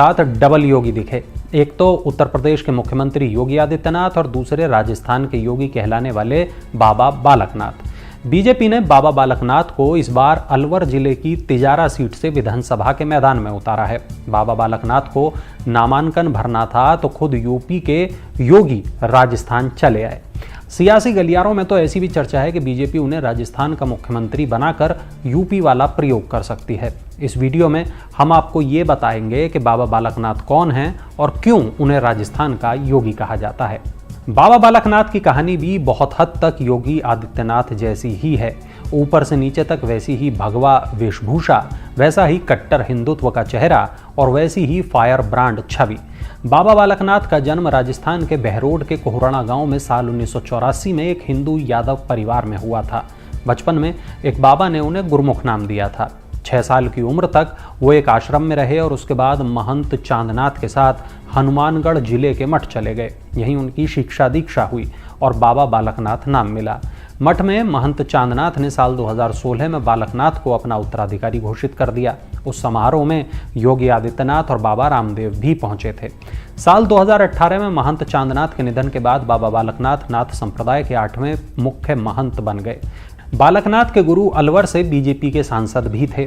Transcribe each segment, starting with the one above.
साथ डबल योगी दिखे। एक तो उत्तर प्रदेश के मुख्यमंत्री योगी आदित्यनाथ और दूसरे राजस्थान के योगी कहलाने वाले बाबा बालकनाथ। बीजेपी ने बाबा बालकनाथ को इस बार अलवर जिले की तिजारा सीट से विधानसभा के मैदान में उतारा है। बाबा बालकनाथ को नामांकन भरना था तो खुद यूपी के योगी राजस्थान चले आए। सियासी गलियारों में तो ऐसी भी चर्चा है कि बीजेपी उन्हें राजस्थान का मुख्यमंत्री बनाकर यूपी वाला प्रयोग कर सकती है। इस वीडियो में हम आपको ये बताएंगे कि बाबा बालकनाथ कौन हैं और क्यों उन्हें राजस्थान का योगी कहा जाता है। बाबा बालकनाथ की कहानी भी बहुत हद तक योगी आदित्यनाथ जैसी ही है। ऊपर से नीचे तक वैसी ही भगवा वेशभूषा, वैसा ही कट्टर हिंदुत्व का चेहरा और वैसी ही फायर ब्रांड छवि। बाबा बालकनाथ का जन्म राजस्थान के बहरोड के कोहराना गांव में साल 1984 में एक हिंदू यादव परिवार में हुआ था। बचपन में एक बाबा ने उन्हें गुरमुख नाम दिया था। 6 साल की उम्र तक वो एक आश्रम में रहे और उसके बाद महंत चांदनाथ के साथ हनुमानगढ़ जिले के मठ चले गए। यहीं उनकी शिक्षा दीक्षा हुई और बाबा बालकनाथ नाम मिला। मठ में महंत चांदनाथ ने साल 2016 में बालकनाथ को अपना उत्तराधिकारी घोषित कर दिया। उस समारोह में योगी आदित्यनाथ और बाबा रामदेव भी पहुंचे थे। साल 2018 में महंत चांदनाथ के निधन के बाद बाबा बालकनाथ नाथ संप्रदाय के 8वें मुख्य महंत बन गए। बालकनाथ के गुरु अलवर से बीजेपी के सांसद भी थे।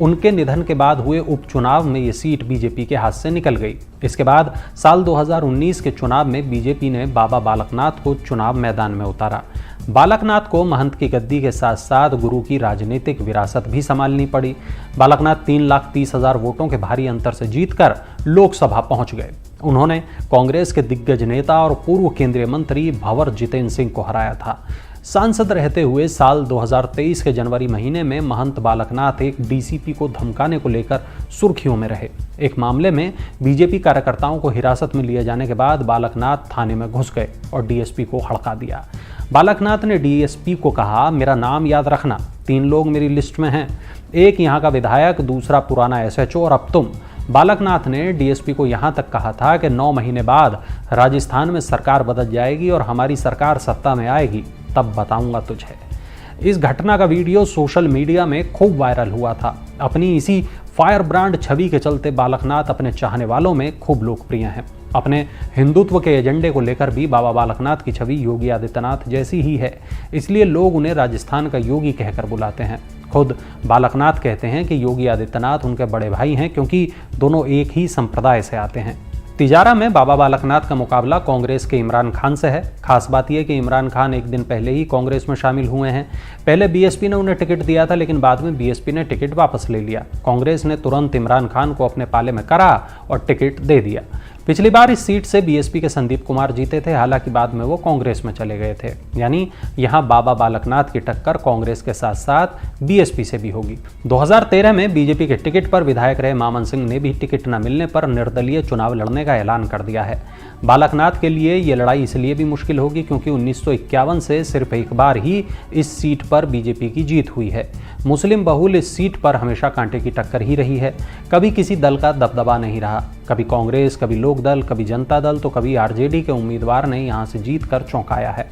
उनके निधन के बाद हुए उपचुनाव में ये सीट बीजेपी के हाथ से निकल गई। इसके बाद साल 2019 के चुनाव में बीजेपी ने बाबा बालकनाथ को चुनाव मैदान में उतारा। बालकनाथ को महंत की गद्दी के साथ साथ गुरु की राजनीतिक विरासत भी संभालनी पड़ी। बालकनाथ 3,30,000 वोटों के भारी अंतर से जीतकर लोकसभा पहुंच गए। उन्होंने कांग्रेस के दिग्गज नेता और पूर्व केंद्रीय मंत्री भंवर जितेंद्र सिंह को हराया था। सांसद रहते हुए साल 2023 के जनवरी महीने में महंत बालकनाथ एक डीसीपी को धमकाने को लेकर सुर्खियों में रहे। एक मामले में बीजेपी कार्यकर्ताओं को हिरासत में लिए जाने के बाद बालकनाथ थाने में घुस गए और डीएसपी को हड़का दिया। बालकनाथ ने डीएसपी को कहा, मेरा नाम याद रखना, 3 लोग मेरी लिस्ट में हैं, एक यहाँ का विधायक, दूसरा पुराना एसएचओ और अब तुम। बालकनाथ ने डीएसपी को यहाँ तक कहा था कि 9 महीने बाद राजस्थान में सरकार बदल जाएगी और हमारी सरकार सत्ता में आएगी, तब बताऊंगा तुझे। इस घटना का वीडियो सोशल मीडिया में खूब वायरल हुआ था। अपनी इसी फायर ब्रांड छवि के चलते बालकनाथ अपने चाहने वालों में खूब लोकप्रिय हैं। अपने हिंदुत्व के एजेंडे को लेकर भी बाबा बालकनाथ की छवि योगी आदित्यनाथ जैसी ही है, इसलिए लोग उन्हें राजस्थान का योगी कहकर बुलाते हैं। खुद बालकनाथ कहते हैं कि योगी आदित्यनाथ उनके बड़े भाई हैं, क्योंकि दोनों एक ही संप्रदाय से आते हैं। तिजारा में बाबा बालकनाथ का मुकाबला कांग्रेस के इमरान खान से है। खास बात यह कि इमरान खान एक दिन पहले ही कांग्रेस में शामिल हुए हैं। पहले बीएसपी ने उन्हें टिकट दिया था, लेकिन बाद में बीएसपी ने टिकट वापस ले लिया। कांग्रेस ने तुरंत इमरान खान को अपने पाले में करा और टिकट दे दिया। पिछली बार इस सीट से बीएसपी के संदीप कुमार जीते थे, हालांकि बाद में वो कांग्रेस में चले गए थे। यानी यहां बाबा बालकनाथ की टक्कर कांग्रेस के साथ साथ बीएसपी से भी होगी। 2013 में बीजेपी के टिकट पर विधायक रहे मामन सिंह ने भी टिकट न मिलने पर निर्दलीय चुनाव लड़ने का ऐलान कर दिया है। बालकनाथ के लिए ये लड़ाई इसलिए भी मुश्किल होगी क्योंकि 1951 से सिर्फ एक बार ही इस सीट पर बीजेपी की जीत हुई है। मुस्लिम बहुल इस सीट पर हमेशा कांटे की टक्कर ही रही है। कभी किसी दल का दबदबा नहीं रहा। कभी कांग्रेस, कभी लोकदल, कभी जनता दल, तो कभी आरजेडी के उम्मीदवार ने यहां से जीत कर चौंकाया है।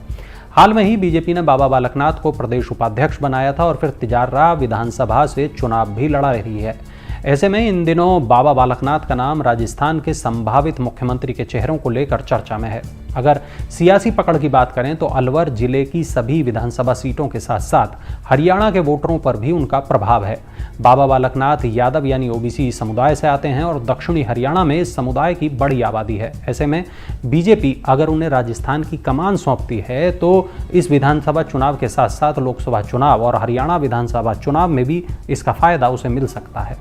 हाल में ही बीजेपी ने बाबा बालकनाथ को प्रदेश उपाध्यक्ष बनाया था और फिर तिजारा विधानसभा से चुनाव भी लड़ा रही है। ऐसे में इन दिनों बाबा बालकनाथ का नाम राजस्थान के संभावित मुख्यमंत्री के चेहरों को लेकर चर्चा में है। अगर सियासी पकड़ की बात करें तो अलवर जिले की सभी विधानसभा सीटों के साथ साथ हरियाणा के वोटरों पर भी उनका प्रभाव है। बाबा बालकनाथ यादव यानी ओबीसी समुदाय से आते हैं और दक्षिणी हरियाणा में इस समुदाय की बड़ी आबादी है। ऐसे में बीजेपी अगर उन्हें राजस्थान की कमान सौंपती है तो इस विधानसभा चुनाव के साथ साथ लोकसभा चुनाव और हरियाणा विधानसभा चुनाव में भी इसका फायदा उसे मिल सकता है।